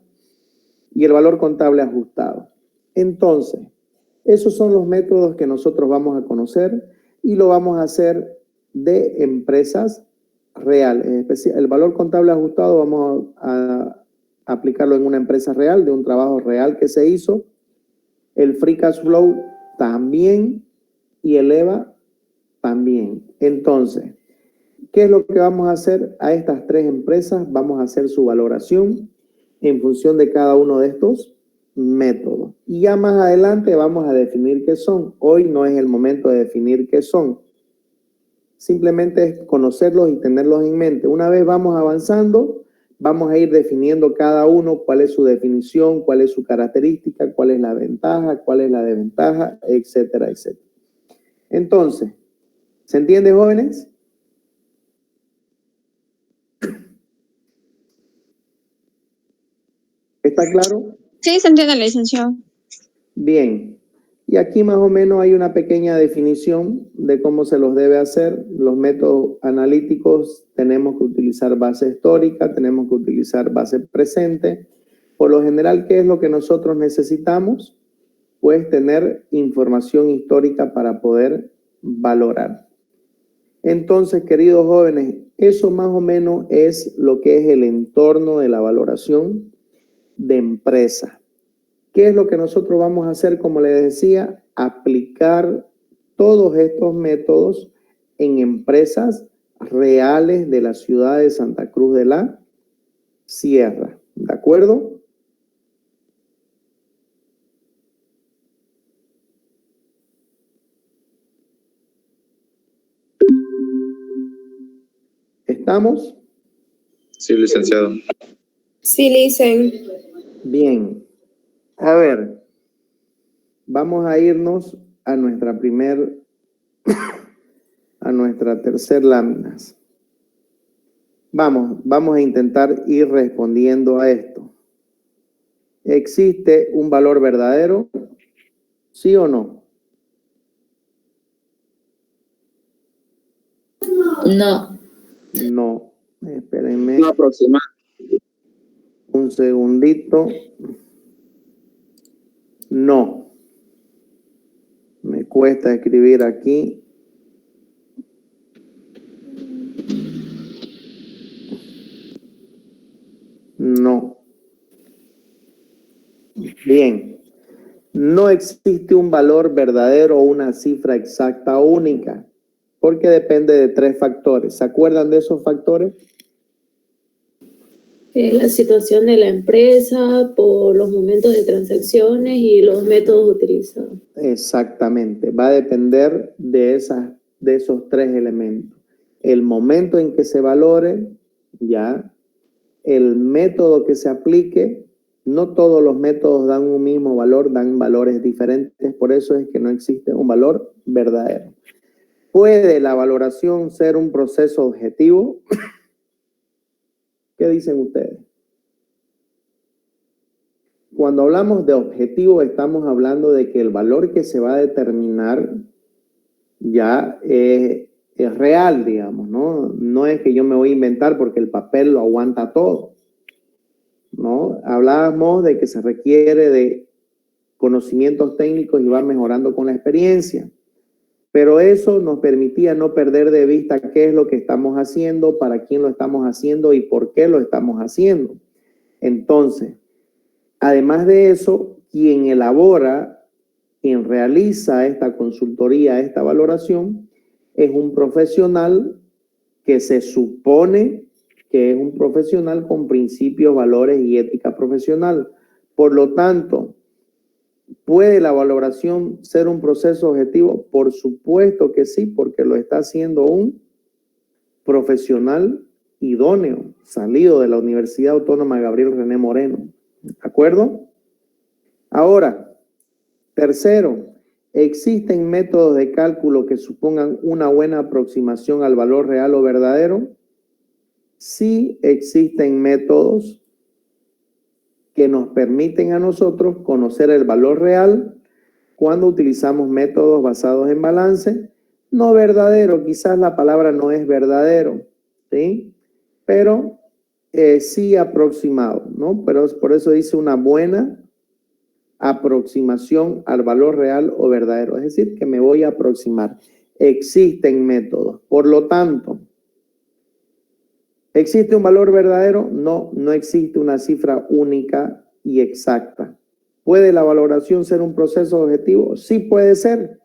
y el valor contable ajustado. Entonces, Esos son los métodos que nosotros vamos a conocer y lo vamos a hacer de empresas reales. El valor contable ajustado vamos a aplicarlo en una empresa real, de un trabajo real que se hizo. El free cash flow también y el EVA también. Entonces, ¿qué es lo que vamos a hacer a estas tres empresas? Vamos a hacer su valoración en función de cada uno de estos métodos. Y ya más adelante vamos a definir qué son. Hoy no es el momento de definir qué son. Simplemente es conocerlos y tenerlos en mente. Una vez vamos avanzando, vamos a ir definiendo cada uno cuál es su definición, cuál es su característica, cuál es la ventaja, cuál es la desventaja, etcétera, etcétera. Entonces, ¿se entiende, jóvenes? ¿Está claro? Sí, se entiende, licenciado. Bien. Y aquí más o menos hay una pequeña definición de cómo se los debe hacer. Los métodos analíticos tenemos que utilizar base histórica, tenemos que utilizar base presente. Por lo general, ¿qué es lo que nosotros necesitamos? Pues tener información histórica para poder valorar. Entonces, queridos jóvenes, eso más o menos es lo que es el entorno de la valoración de empresa. ¿Qué es lo que nosotros vamos a hacer? Como les decía, aplicar todos estos métodos en empresas reales de la ciudad de Santa Cruz de la Sierra. ¿De acuerdo? ¿Estamos? Sí, licenciado. Sí, licen. Bien. A ver, vamos a irnos a nuestra tercer lámina. Vamos a intentar ir respondiendo a esto. ¿Existe un valor verdadero? ¿Sí o no? No. No. Espérenme No aproximado. un segundito. No. Me cuesta escribir aquí. No. Bien. No existe un valor verdadero o una cifra exacta o única, porque depende de tres factores. ¿Se acuerdan de esos factores? La situación de la empresa, por los momentos de transacciones y los métodos utilizados. Exactamente. Va a depender de esos tres elementos. El momento en que se valore, ya, el método que se aplique. No todos los métodos dan un mismo valor, dan valores diferentes. Por eso es que no existe un valor verdadero. ¿Puede la valoración ser un proceso objetivo? ¿Qué dicen ustedes? Cuando hablamos de objetivo, estamos hablando de que el valor que se va a determinar ya es real, digamos, ¿no? No es que yo me voy a inventar porque el papel lo aguanta todo, ¿no? Hablábamos de que se requiere de conocimientos técnicos y va mejorando con la experiencia. Pero eso nos permitía no perder de vista qué es lo que estamos haciendo, para quién lo estamos haciendo y por qué lo estamos haciendo. Entonces, además de eso, quien elabora, quien realiza esta consultoría, esta valoración, es un profesional que se supone que es un profesional con principios, valores y ética profesional. Por lo tanto, ¿puede la valoración ser un proceso objetivo? Por supuesto que sí, porque lo está haciendo un profesional idóneo, salido de la Universidad Autónoma Gabriel René Moreno. ¿De acuerdo? Ahora, tercero, ¿existen métodos de cálculo que supongan una buena aproximación al valor real o verdadero? Sí existen métodos que nos permiten a nosotros conocer el valor real cuando utilizamos métodos basados en balance. No verdadero, quizás la palabra no es verdadero, ¿sí? Pero sí aproximado, ¿no? Pero por eso dice una buena aproximación al valor real o verdadero, es decir, que me voy a aproximar. Existen métodos. Por lo tanto, ¿existe un valor verdadero? No, no existe una cifra única y exacta. ¿Puede la valoración ser un proceso objetivo? Sí puede ser,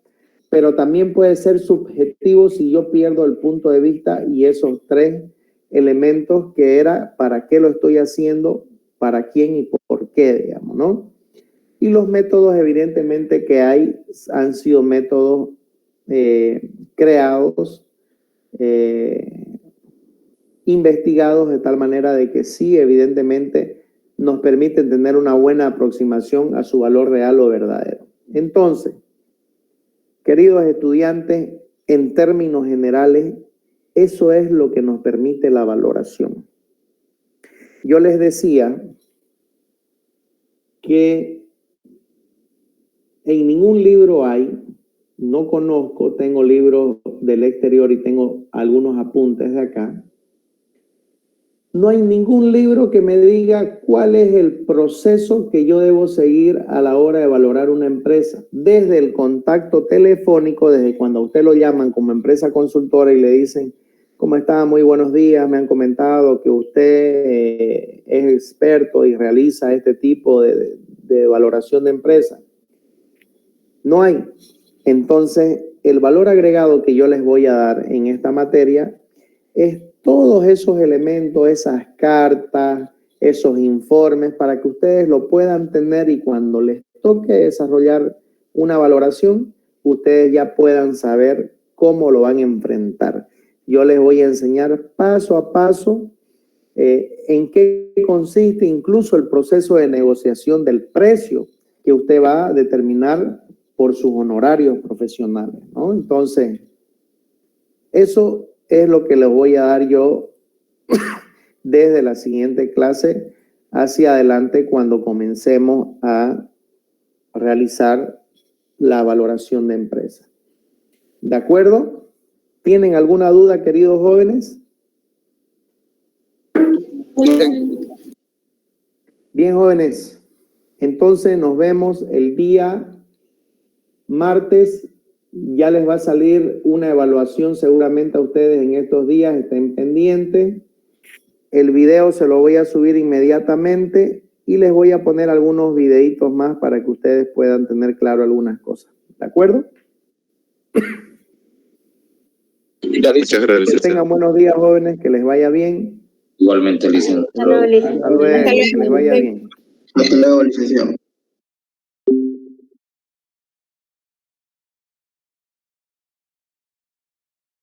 pero también puede ser subjetivo si yo pierdo el punto de vista y esos tres elementos que era para qué lo estoy haciendo, para quién y por qué, digamos, ¿no? Y los métodos evidentemente que hay han sido métodos creados, investigados de tal manera de que sí, evidentemente, nos permiten tener una buena aproximación a su valor real o verdadero. Entonces, queridos estudiantes, en términos generales, eso es lo que nos permite la valoración. Yo les decía que en ningún libro hay, no conozco, tengo libros del exterior y tengo algunos apuntes de acá. No hay ningún libro que me diga cuál es el proceso que yo debo seguir a la hora de valorar una empresa. Desde el contacto telefónico, desde cuando a usted lo llaman como empresa consultora y le dicen, ¿cómo está? Muy buenos días, me han comentado que usted es experto y realiza este tipo de valoración de empresa. No hay. Entonces, el valor agregado que yo les voy a dar en esta materia es todos esos elementos, esas cartas, esos informes, para que ustedes lo puedan tener y cuando les toque desarrollar una valoración, ustedes ya puedan saber cómo lo van a enfrentar. Yo les voy a enseñar paso a paso en qué consiste incluso el proceso de negociación del precio que usted va a determinar por sus honorarios profesionales, ¿no? Entonces, eso es lo que les voy a dar yo desde la siguiente clase hacia adelante cuando comencemos a realizar la valoración de empresa. ¿De acuerdo? ¿Tienen alguna duda, queridos jóvenes? Bien, jóvenes. Entonces nos vemos el día martes. Ya les va a salir una evaluación seguramente a ustedes en estos días. Estén pendientes. El video se lo voy a subir inmediatamente y les voy a poner algunos videitos más para que ustedes puedan tener claro algunas cosas. ¿De acuerdo? Muchas gracias. Que tengan buenos días, jóvenes. Que les vaya bien. Igualmente, licenciado. Hasta luego. Que les vaya bien. Hasta luego, licenciado.